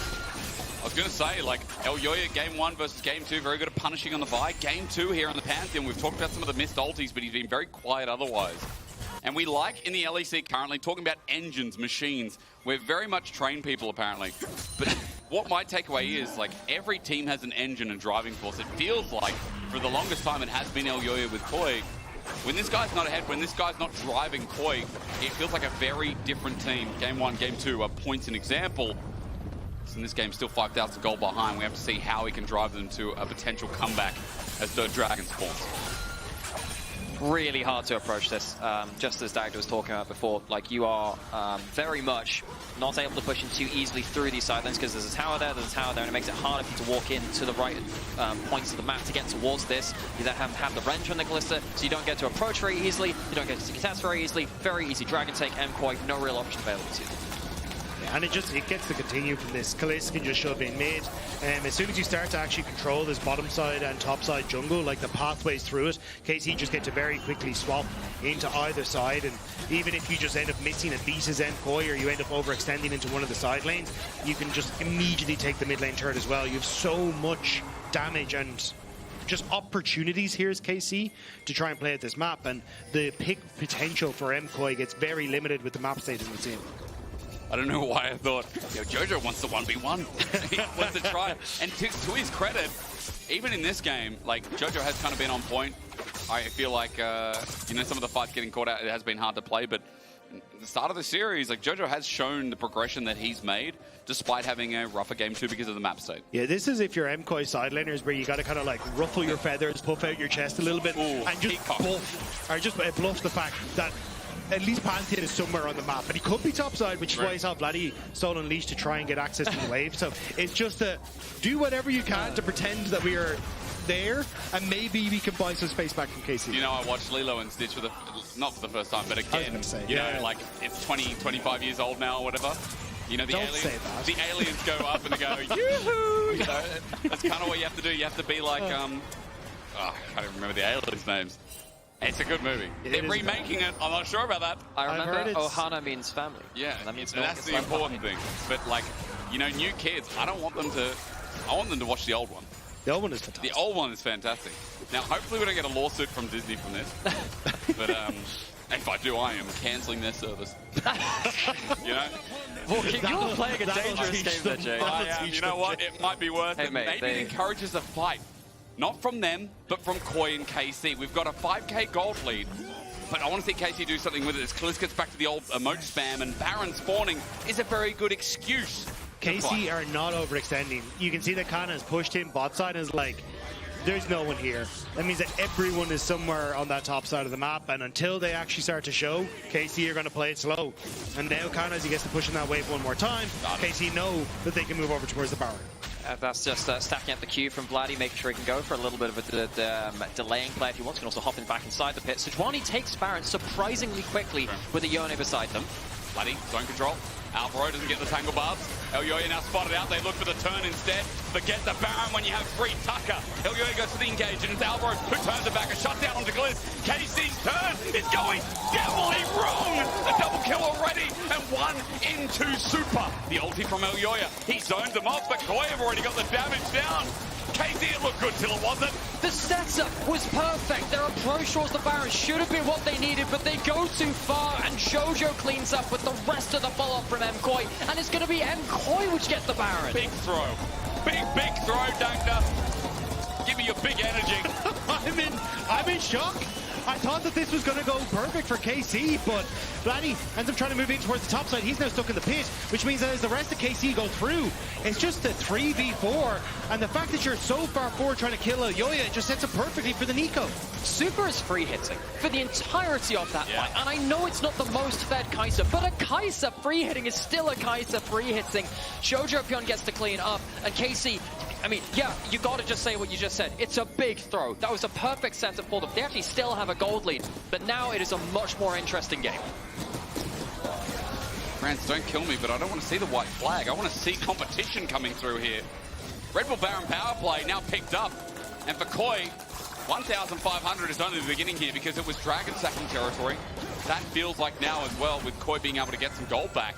I was going to say, like, Elyoya game 1 versus game 2, very good at punishing on the Vi. Game 2 here on the Pantheon, we've talked about some of the missed ultis, but he's been very quiet otherwise. And we like, in the LEC currently, talking about engines, machines. We're very much trained people, apparently. But what my takeaway is, like, every team has an engine and driving force. It feels like, for the longest time, it has been Elyoya with KOI. When this guy's not ahead, when this guy's not driving KOI, it feels like a very different team. Game 1, game 2 are points an example. In this game, still 5,000 gold behind. We have to see how he can drive them to a potential comeback as the Dragon spawns. Really hard to approach this, just as Dagda was talking about before. Like, you are very much not able to push in too easily through these side lanes, because there's a tower there, and it makes it harder for you to walk into the right points of the map to get towards this. You then have the wrench on the Caliste, so you don't get to approach very easily, you don't get to contest very easily. Very easy Dragon take, MKOI, no real option available to you. And it gets to continue from this. Caliste can just shove in mid. As soon as you start to actually control this bottom side and top side jungle, like the pathways through it, KC just get to very quickly swap into either side. And even if you just end up missing a beat as MKOI, or you end up overextending into one of the side lanes, you can just immediately take the mid lane turret as well. You have so much damage and just opportunities here as KC to try and play at this map. And the pick potential for MKOI gets very limited with the map state in it's in. I don't know why I thought, yo, Jojo wants the 1v1. He wants to try. And to his credit, even in this game, like, Jojo has kind of been on point. I feel like, you know, some of the fights getting caught out, it has been hard to play, but At the start of the series, like Jojo has shown the progression that he's made, despite having a rougher game 2 because of the map state. Yeah, this is if you're MKOI side laners where you got to kind of like ruffle your feathers, puff out your chest a little bit, and just bluff the fact that at least Pantheon is somewhere on the map, and he could be topside, which is why he saw Vladi stole Unleashed to try and get access to the wave. So it's just to do whatever you can to pretend that we are there, and maybe we can buy some space back from KC. You know, I watched Lilo and Stitch for not for the first time, but again, you know, like it's 20, 25 years old now or whatever. You know, the aliens go up and they go, yoo-hoo! You know, that's kind of what you have to do. You have to be like, I can't even remember the aliens' names. It's a good movie. They're remaking it. I'm not sure about that. I remember Ohana means family. Yeah, that means that's the important thing. But like, you know, new kids, I want them to watch the old one. The old one is fantastic. The old one is fantastic. Now, hopefully we don't get a lawsuit from Disney from this. But if I do, I am cancelling their service. You know? Well, you're playing a dangerous game there, Jay. I am. You know what? It might be worth it. Mate, maybe it encourages a fight. Not from them, but from KOI and KC. We've got a 5k gold lead. But I want to see KC do something with it. As Caliste gets back to the old emote spam, and Baron spawning is a very good excuse. KC are not overextending. You can see that Canna has pushed him bot side and is like, there's no one here. That means that everyone is somewhere on that top side of the map, and until they actually start to show, KC are going to play it slow. And now Canna, as he gets to push in that wave one more time, KC know that they can move over towards the Baron. That's just stacking up the Q from Vladi, making sure he can go for a little bit of a delaying play if he wants. He can also hop in back inside the pit. Sejuani takes Baron surprisingly quickly with a Yone beside them. Vladi, zone control. Alvaro doesn't get the tangle barbs. Elyoya now spotted out. They look for the turn instead. Forget the Baron when you have free Tucker. Elyoya goes for the engage, and it's Alvaro who turns it back. A shutdown onto Galio. KC's turn is going devilly wrong. A double kill already, and one into Supa. The ulti from Elyoya. He zoned them off, but KOI have already got the damage down. KC, it looked good till it wasn't. The setup was perfect. Their approach towards the Baron should have been what they needed, but they go too far, and Jojo cleans up with the rest of the follow-up from MKOI, and it's going to be MKOI which gets the Baron. Big throw. Big throw, Dagda. Give me your big energy. I'm in shock. I thought that this was going to go perfect for KC, but Vladi ends up trying to move in towards the top side. He's now stuck in the pit, which means that as the rest of KC go through, it's just a 3v4. And the fact that you're so far forward trying to kill Elyoya, it just sets up perfectly for the Nico. Supa is free hitting for the entirety of that fight. And I know it's not the most fed Kai'Sa, but a Kai'Sa free hitting is still a Kai'Sa free hitting. Jojopyun gets to clean up, and KC, I mean, yeah, you got to just say what you just said. It's a big throw. That was a perfect setup for them. They actually still have a gold lead, but now it is a much more interesting game. Friends, don't kill me, but I don't want to see the white flag. I want to see competition coming through here. Red Bull Baron power play now picked up, and for KOI, 1,500 is only the beginning here because it was Dragon sacking territory. That feels like now as well, with KOI being able to get some gold back.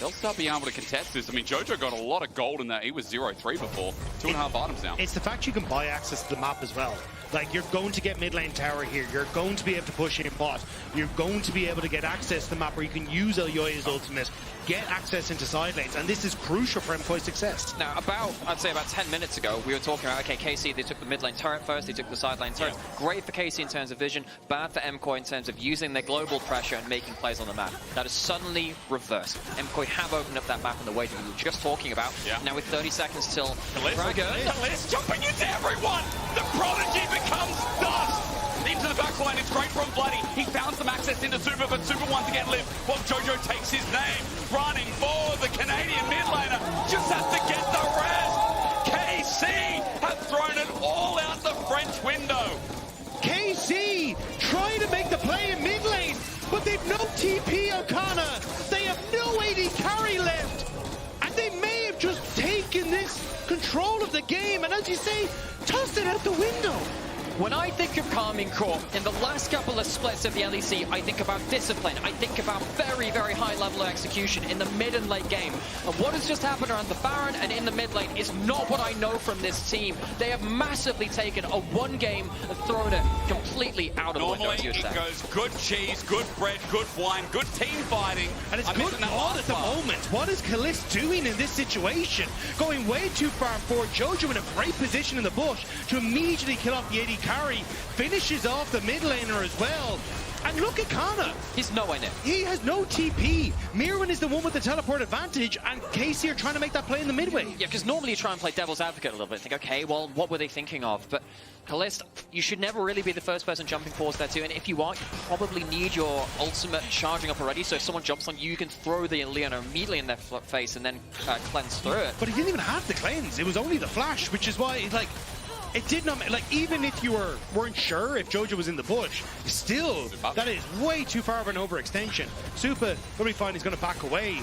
They'll start being able to contest this. I mean, Jojo got a lot of gold in that. He was 0-3 before. 2.5 items now. It's the fact you can buy access to the map as well. Like, you're going to get mid lane tower here. You're going to be able to push in bot. You're going to be able to get access to the map where you can use Elyoya's ultimate, get access into side lanes, and this is crucial for MKOI's success. Now, I'd say about 10 minutes ago, we were talking about, okay, KC, they took the mid lane turret first, they took the side lane turret. Yeah. Great for KC in terms of vision, bad for MKOI in terms of using their global pressure and making plays on the map. That is suddenly reversed. MKOI have opened up that map in the way that we were just talking about. Yeah. Now with 30 seconds till Caliste jumping into everyone! The Prodigy becomes dust! Into the backline, it's great from Vladi. He found some access into Supa, but Supa once again lives while Jojo takes his name. Running for the Canadian mid laner. Just has to get the rest. KC have thrown it all out the French window. KC trying to make the play in mid lane, but they've no TP on Canna. They have no AD carry left. And they may have just taken this control of the game, and as you say, tossed it out the window. When I think of Karmine Corp, in the last couple of splits of the LEC, I think about discipline. I think about very, very high level of execution in the mid and late game. And what has just happened around the Baron and in the mid lane is not what I know from this team. They have massively taken a one game and thrown it completely out of the window. Normally it goes good cheese, good bread, good wine, good team fighting. And it's good mod at the moment. What is Caliste doing in this situation? Going way too far forward. Jojo in a great position in the bush to immediately kill off the AD carry, finishes off the mid laner as well. And look at Canna. He's nowhere near. He has no TP. Myrwn is the one with the teleport advantage, and KC are trying to make that play in the midway. Yeah, because normally you try and play devil's advocate a little bit. Think, okay, well, what were they thinking of? But Caliste, you should never really be the first person jumping forwards there too. And if you are, you probably need your ultimate charging up already. So if someone jumps on you, you can throw the Leona immediately in their face and then cleanse through it. But he didn't even have the cleanse. It was only the flash, which is why, like, it did not, like, even if you weren't sure if Jojo was in the bush, still, that is way too far of an overextension. Supa, what we find, is going to back away.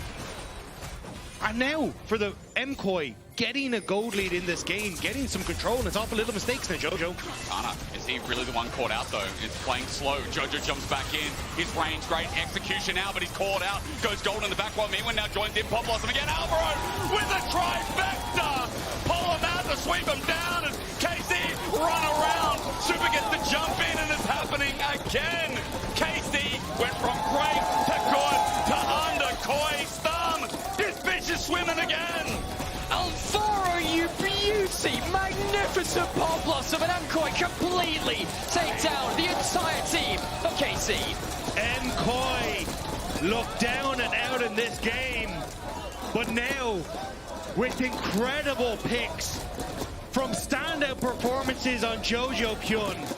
And now, for the MKOI, getting a gold lead in this game, getting some control, and it's off a little mistakes now, Jojo. Canna, is he really the one caught out though? It's playing slow. Jojo jumps back in. His range great, execution now, but he's caught out. Goes gold in the back while Myrwn now joins in. Pop Blossom again. Alvaro with a trifecta. Pull him out to sweep him down, and KC run around. Supa gets the jump in, and it's happening again. KC went from great to good to under KOI's thumb. This bitch is swimming again. Alvaro, you beauty! Magnificent pop blossom, and MKOI completely take down the entire team of KC. MKOI look down and out in this game, but now with incredible picks from standout performances on Jojopyun,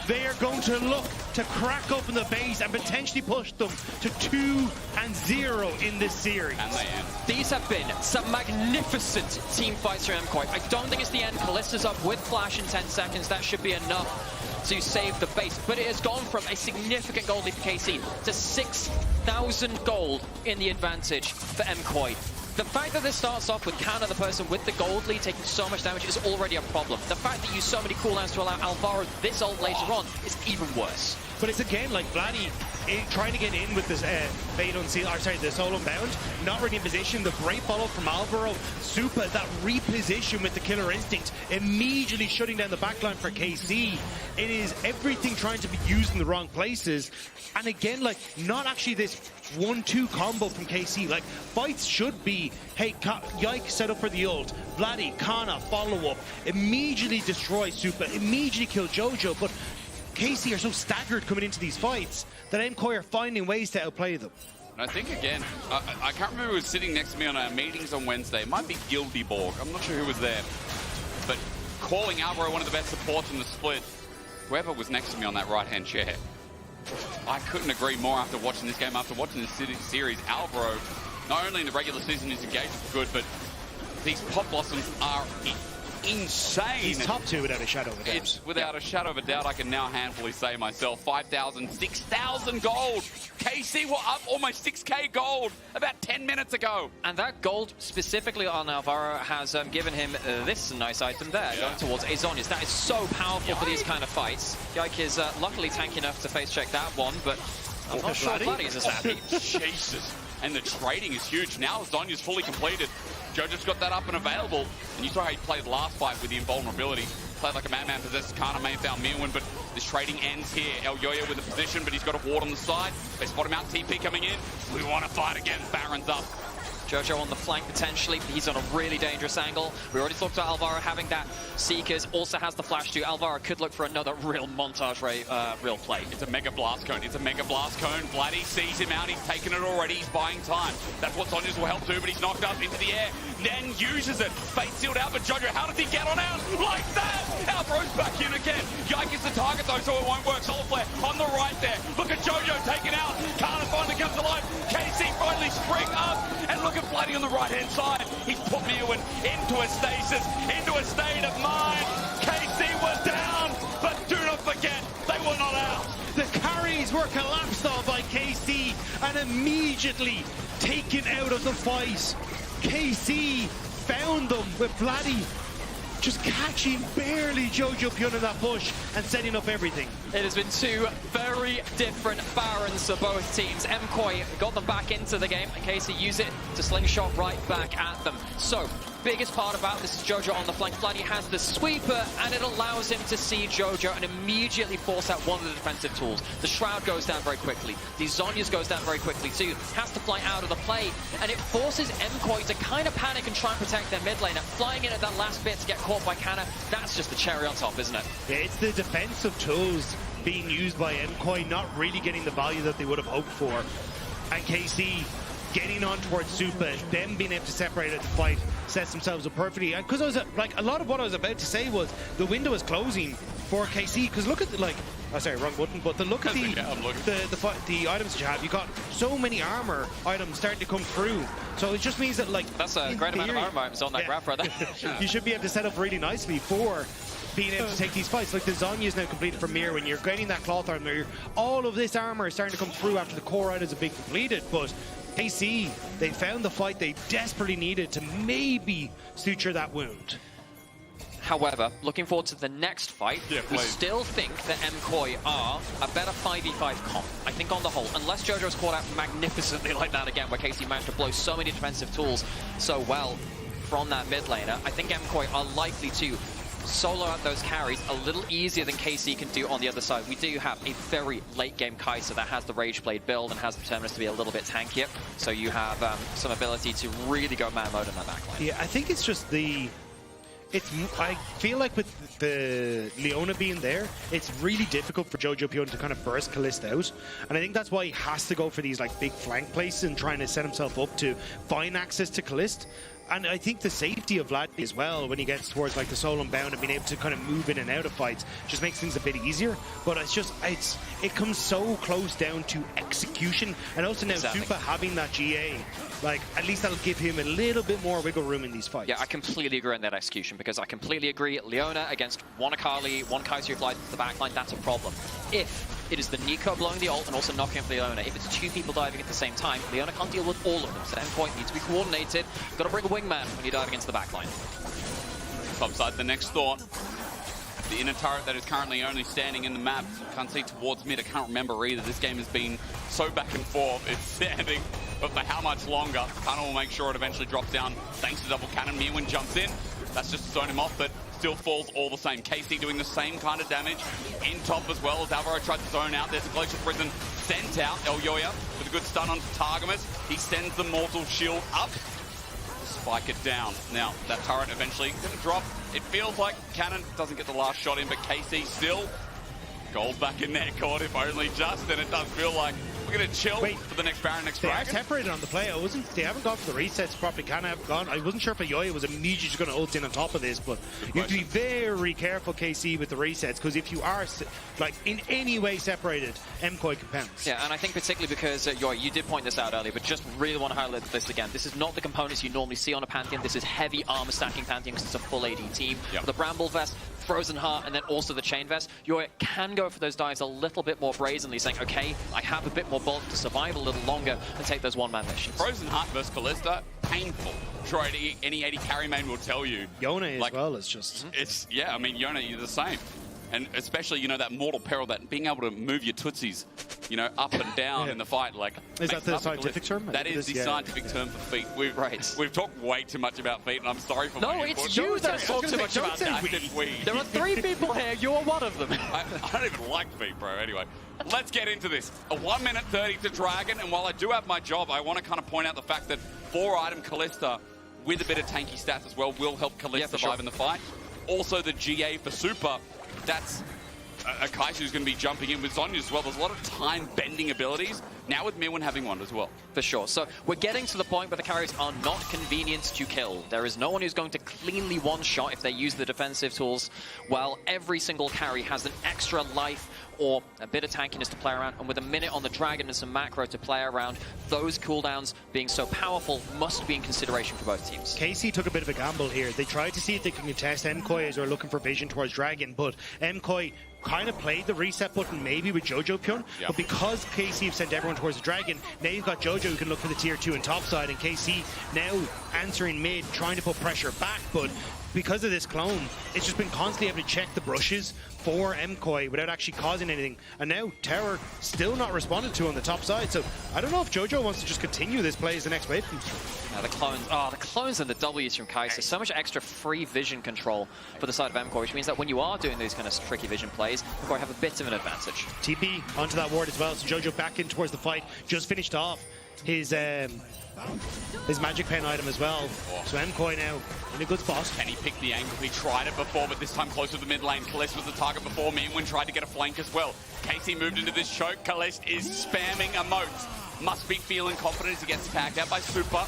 they are going to look to crack open the base and potentially push them to 2-0 in this series. And they end. These have been some magnificent team fights from MKOI. I don't think it's the end. Calista's up with flash in 10 seconds. That should be enough to save the base. But it has gone from a significant gold lead for KC to 6,000 gold in the advantage for MKOI. The fact that this starts off with Canna, the person with the gold lead, taking so much damage is already a problem. The fact that you use so many cooldowns to allow Alvaro this ult later on is even worse. But it's again like Vladi trying to get in with this fade on seal, or sorry, the solo bound, not really in position. The great follow from Alvaro. Supa, that reposition with the killer instinct, immediately shutting down the backline for KC. It is everything trying to be used in the wrong places. And again, like, not actually this 1-2 combo from KC. Like, fights should be, hey, Yike set up for the ult, Vladi, Canna, follow up, immediately destroy Supa, immediately kill Jojo, but KC are so staggered coming into these fights that MKOI are finding ways to outplay them. And I think, again, I can't remember who was sitting next to me on our meetings on Wednesday. It might be Guldborg. I'm not sure who was there. But calling Alvaro one of the best supports in the split, whoever was next to me on that right-hand chair, I couldn't agree more after watching this game, after watching this series. Alvaro, not only in the regular season, his engagement good, but these pop blossoms are insane. He's top 2 without a shadow of a doubt. It's without a shadow of a doubt, I can now handfully say myself. 5,000, 6,000 gold. KC were up almost 6k gold about 10 minutes ago. And that gold specifically on Alvaro has given him this nice item there, going towards Azonius. That is so powerful for these kind of fights. Yike is luckily tanky enough to face check that one, but I'm not sure Vladi is as happy. Jesus. And the trading is huge. Now Zonya's fully completed. Jojo's got that up and available. And you saw how he played last fight with the invulnerability. Played like a madman, possessed Canna, made down Myrwn, but this trading ends here. Elyoya with a position, but he's got a ward on the side. They spot him out, TP coming in. We want to fight again. Baron's up. Jojo on the flank potentially. He's on a really dangerous angle. We already talked about Alvaro having that Seekers, also has the flash too. Alvaro could look for another real montage real play. It's a mega blast cone. It's a mega blast cone. Vladi sees him out. He's taken it already. He's buying time. That's what Sonya's will help do, but he's knocked up into the air. Then uses it. Fate sealed out, but Jojo, how does he get on out? Like that! Alvaro's back in again. Yike is the target though, so it won't work. Solar Flare on the right there. Look at Jojo taken out. Canna finally comes alive. KC finally spring up. And look at Vladi on the right-hand side. He's put Myrwn into a stasis, into a state of mind. KC were down, but do not forget, they were not out. The carries were collapsed on by KC and immediately taken out of the fight. KC found them with Vladi just catching barely Jojopyun in that push and setting up everything. It has been two very different Barons for both teams. MKOI got them back into the game and KC used it to slingshot right back at them. So biggest part about this is Jojo on the flank. Vladi has the sweeper, and it allows him to see Jojo and immediately force out one of the defensive tools. The Shroud goes down very quickly. The Zhonya's goes down very quickly too. Has to fly out of the play, and it forces MKOI to kind of panic and try and protect their mid laner. Flying in at that last bit to get caught by Canna, that's just the cherry on top, isn't it? Yeah, it's the defensive tools being used by MKOI, not really getting the value that they would have hoped for. And KC getting on towards Supa, them being able to separate out the fight, sets themselves up perfectly. Because I was like, a lot of what I was about to say was the window is closing for KC. Because look at the, like, oh sorry, wrong button. But the look at the items that you have. You got so many armor items starting to come through. So it just means that, like, that's a great amount of armor items on that graph right there. You should be able to set up really nicely for being able to take these fights. Like the Zhonya is now completed from Myrwn. You're getting that cloth armor. All of this armor is starting to come through after the core items have been completed. But KC, they found the fight they desperately needed to maybe suture that wound. However, looking forward to the next fight, we still think that MKOI are a better 5v5 comp. I think on the whole, unless Jojo's caught out magnificently like that again, where KC managed to blow so many defensive tools so well from that mid laner, I think MKOI are likely to solo out those carries a little easier than KC can do on the other side. We do have a very late game Kai'Sa that has the Rage Blade build and has the Terminus to be a little bit tankier, so you have some ability to really go man mode in that backline. Yeah, I think it's just the... I feel like with the Leona being there, it's really difficult for Jojopyun to kind of burst Caliste out. And I think that's why he has to go for these like big flank places and trying to set himself up to find access to Caliste. And I think the safety of Vladi as well, when he gets towards like the soul unbound and being able to kind of move in and out of fights, just makes things a bit easier. But it's just, it comes so close down to execution. And also now Supa having that GA, like at least that'll give him a little bit more wiggle room in these fights. Yeah, I completely agree on that execution, because I completely agree. Leona against one Akali, one Kai'Sa who flies to the backline, that's a problem. If it is the Nico blowing the ult and also knocking off Leona, if it's two people diving at the same time, Leona can't deal with all of them. So endpoint needs to be coordinated. Got to bring a wingman when you dive against the backline. Topside, the next thought. The inner turret that is currently only standing in the map. Can't see towards mid. I can't remember either. This game has been so back and forth. It's standing, but for how much longer? Canna will make sure it eventually drops down thanks to double cannon. Myrwn jumps in. That's just to zone him off, but still falls all the same. KC doing the same kind of damage in top as well as Alvaro tried to zone out. There's a Glacial Prison sent out. Elyoya with a good stun on Targamas. He sends the Mortal Shield up. Spike it down. Now, that turret eventually going to drop. It feels like Cannon doesn't get the last shot in, but KC still gold back in their court, if only just, and it does feel like we're going to chill for the next Baron, next Dragon. They are separated on the play. They haven't gone for the resets properly. Canna haven't gone. I wasn't sure if Elyoya was immediately just going to ult in on top of this, but you have to be very careful, KC, with the resets, because if you are like in any way separated, MKOI can pounce. Yeah, and I think particularly because you did point this out earlier, but just really want to highlight this again. This is not the components you normally see on a Pantheon. This is heavy armor stacking Pantheon because it's a full AD team. The Bramble Vest, Frozen Heart, and then also the Chain Vest. You can go for those dives a little bit more brazenly, saying, okay, I have a bit more bulk to survive a little longer and take those one-man missions. Frozen Heart versus Caliste, painful. I'm sure any AD carry main will tell you. Yone as well is just... It's, yeah, I mean, Yone, you're the same. And especially, you know, that mortal peril, that being able to move your tootsies, you know, up and down in the fight, like... Is that the scientific term? That is the scientific term for feet. We've talked way too much about feet, and I'm sorry for my input. It's you that talk too much about that. There are 3 people here, you're one of them. I don't even like feet, bro. Anyway, let's get into this. A 1 minute 30 to Dragon, and while I do have my job, I want to kind of point out the fact that 4-item Caliste, with a bit of tanky stats as well, will help Caliste survive in the fight. Also, the GA for Supa, that's a Kai'Sa who's going to be jumping in with Zhonya as well. There's a lot of time-bending abilities. Now with Myrwn having one as well. For sure. So we're getting to the point where the carries are not convenient to kill. There is no one who's going to cleanly one-shot if they use the defensive tools, while every single carry has an extra life or a bit of tankiness to play around, and with a minute on the Dragon and some macro to play around, those cooldowns being so powerful must be in consideration for both teams. KC took a bit of a gamble here. They tried to see if they can contest MKOI as they're looking for vision towards Dragon, but MKOI kind of played the reset button maybe with Jojopyun, but because KC have sent everyone towards the Dragon, now you've got Jojo who can look for the tier 2 and top side, and KC now answering mid, trying to put pressure back, but because of this clone, it's just been constantly able to check the brushes for MKOI without actually causing anything. And now Terror still not responded to on the top side. So I don't know if Jojo wants to just continue this play as the next wave comes through. The clones and the W's from Xayah. So much extra free vision control for the side of MKOI, which means that when you are doing these kind of tricky vision plays, MKOI have a bit of an advantage. TP onto that ward as well. So Jojo back in towards the fight. Just finished off his magic pen item as well. So MKOI now in a good spot. Can he pick the angle? He tried it before, but this time closer to the mid lane. Caliste was the target before. Myrwn tried to get a flank as well. Casey moved into this choke. Caliste is spamming a moat. Must be feeling confident as he gets tagged out by Supa.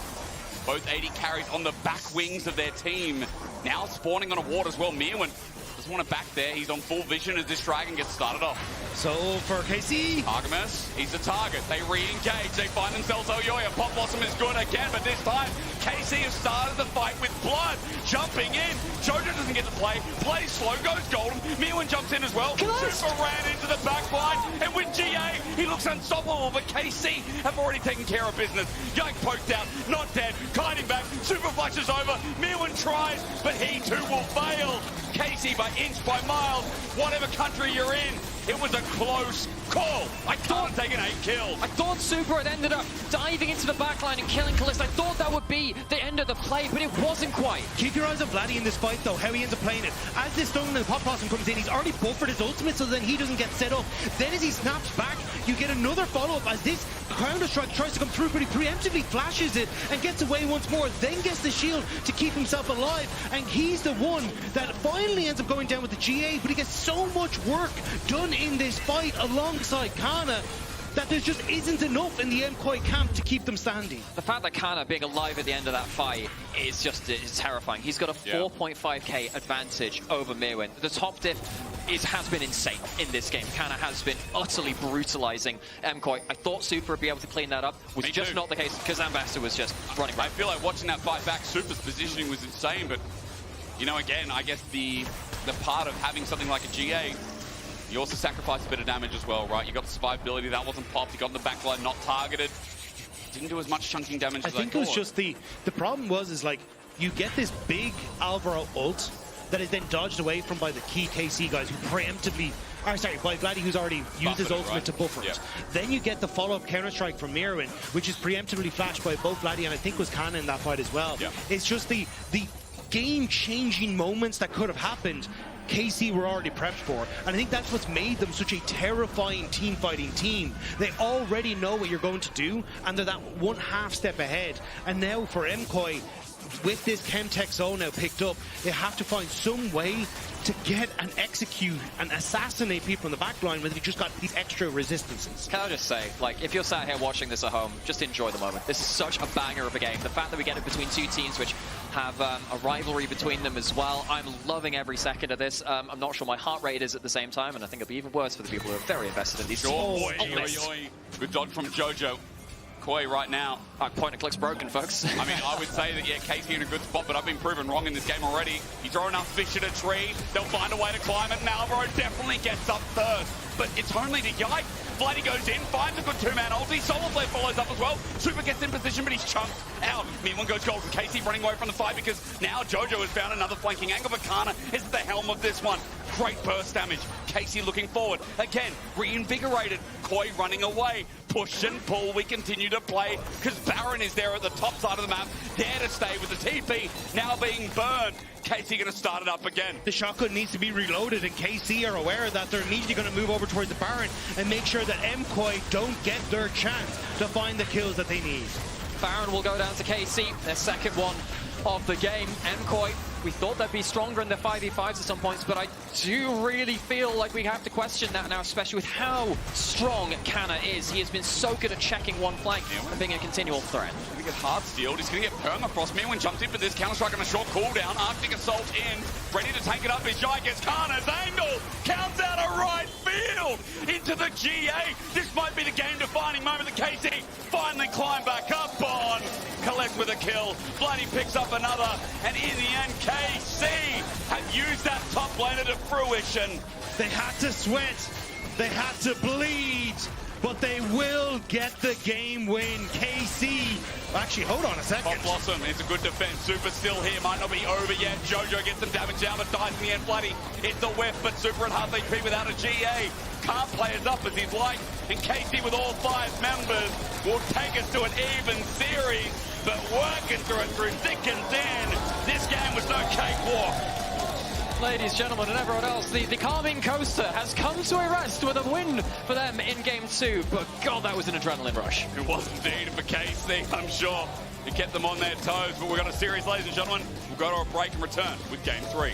Both AD carries on the back wings of their team. Now spawning on a ward as well. Myrwn doesn't want to back there. He's on full vision as this dragon gets started off. So for KC, Targamas, he's the target. They re-engage. They find themselves Elyoya. Pop Blossom is good again, but this time KC has started the fight with blood. Jumping in. Jojo doesn't get to play. Plays slow, goes golden. Myrwn jumps in as well. Super ran into the back line. And with GA, he looks unstoppable, but KC have already taken care of business. Yike poked out, not dead. Kiting back. Super flashes over. Myrwn tries, but he too will fail. KC by inch, by miles, whatever country you're in, it was a close call. I can't take an 8 kill. I thought Super had ended up diving into the backline and killing Caliste. I thought that would be the end of the play, but it wasn't quite. Keep your eyes on Vladi in this fight, though, how he ends up playing it. As this stone and the pop blossom comes in, he's already buffered his ultimate, so then he doesn't get set up. Then as he snaps back, you get another follow-up as this Counter-Strike tries to come through, but he preemptively flashes it and gets away once more, then gets the shield to keep himself alive, and he's the one that finally ends up going down with the GA, but he gets so much work done in this fight alongside Canna that there just isn't enough in the MKOI camp to keep them standing. The fact that Canna being alive at the end of that fight is just terrifying. He's got a 4.5k advantage over Myrwn. The top diff has been insane in this game. Canna has been utterly brutalizing MKOI. I thought Super would be able to clean that up. Was just not the case because Ambassador was just running around. I feel like watching that fight back, Super's positioning was insane, but you know, again, I guess the part of having something like a GA, you also sacrifice a bit of damage as well, right? You got the survivability, that wasn't popped. You got in the backline, not targeted. Didn't do as much chunking damage as I thought. I think it was just the problem is like, you get this big Alvaro ult that is then dodged away from by the key KC guys who preemptively, by Vladi who's already used his ultimate to buffer it. Then you get the follow-up counter-strike from Myrwn, which is preemptively flashed by both Vladi and I think was Canna in that fight as well. It's just the game-changing moments that could have happened, KC were already prepped for, and I think that's what's made them such a terrifying team-fighting team. They already know what you're going to do, and they're that one half step ahead. And now for MKOI, with this Chemtech zone now picked up, they have to find some way to get and execute and assassinate people in the back line when they just got these extra resistances. Can I just say, like, if you're sat here watching this at home, just enjoy the moment. This is such a banger of a game. The fact that we get it between two teams which have a rivalry between them as well, I'm loving every second of this. I'm not sure my heart rate is at the same time, and I think it'll be even worse for the people who are very invested in these teams. Good dodge from Jojo. KOI right now. Point and click's broken, folks. I mean, I would say that, yeah, KC in a good spot, but I've been proven wrong in this game already. You throw enough fish at a tree, they'll find a way to climb it, and Alvaro definitely gets up first. But it's only to Yike. Vladi goes in, finds a good two-man ulti. Solo Flare follows up as well. Super gets in position, but he's chunked out. Myrwn goes golden. KC running away from the fight because now Jojo has found another flanking angle, but Canna is at the helm of this one. Great burst damage. KC looking forward. Again, reinvigorated. KOI running away. Push and pull. We continue to play because Baron is there at the top side of the map. There to stay with the TP. Now being burned. KC going to start it up again. The shotgun needs to be reloaded, and KC are aware that they're immediately going to move over towards the Baron and make sure that MKOI don't get their chance to find the kills that they need. Baron will go down to KC, their second one of the game. MKOI, we thought they'd be stronger in the 5v5s at some points, but I do really feel like we have to question that now, especially with how strong Canna is. He has been so good at checking one flank and being a continual threat. He's going to get hard steeled. He's going to get permafrost. Myrwn jumps in for this counter-strike on a short cooldown. Arctic Assault in. Ready to take it up is Yike. Gets Canna's angle. Counts out a right field into the GA. This might be the game-defining moment. The KC finally climb back up on. Caliste with a kill. Vladi picks up another. And in the end, KC have used that top laner to fruition. They had to sweat. They had to bleed. but they will get the game win. KC, actually, hold on a second. Pop Blossom, it's a good defense. Super still here, might not be over yet. Jojo gets some damage down, but dies in the end. Vladi, it's a whiff, but Super at half HP without a GA. Can't play as up as he'd like, and KC with all 5 members will take us to an even series, but working through it through thick and thin. This game was no cakewalk. Ladies, gentlemen, and everyone else, the Karmine coaster has come to a rest with a win for them in Game 2. But God, that was an adrenaline rush. It was indeed for KC, I'm sure. It kept them on their toes, but we've got a series, ladies and gentlemen. We'll go to a break and return with Game 3.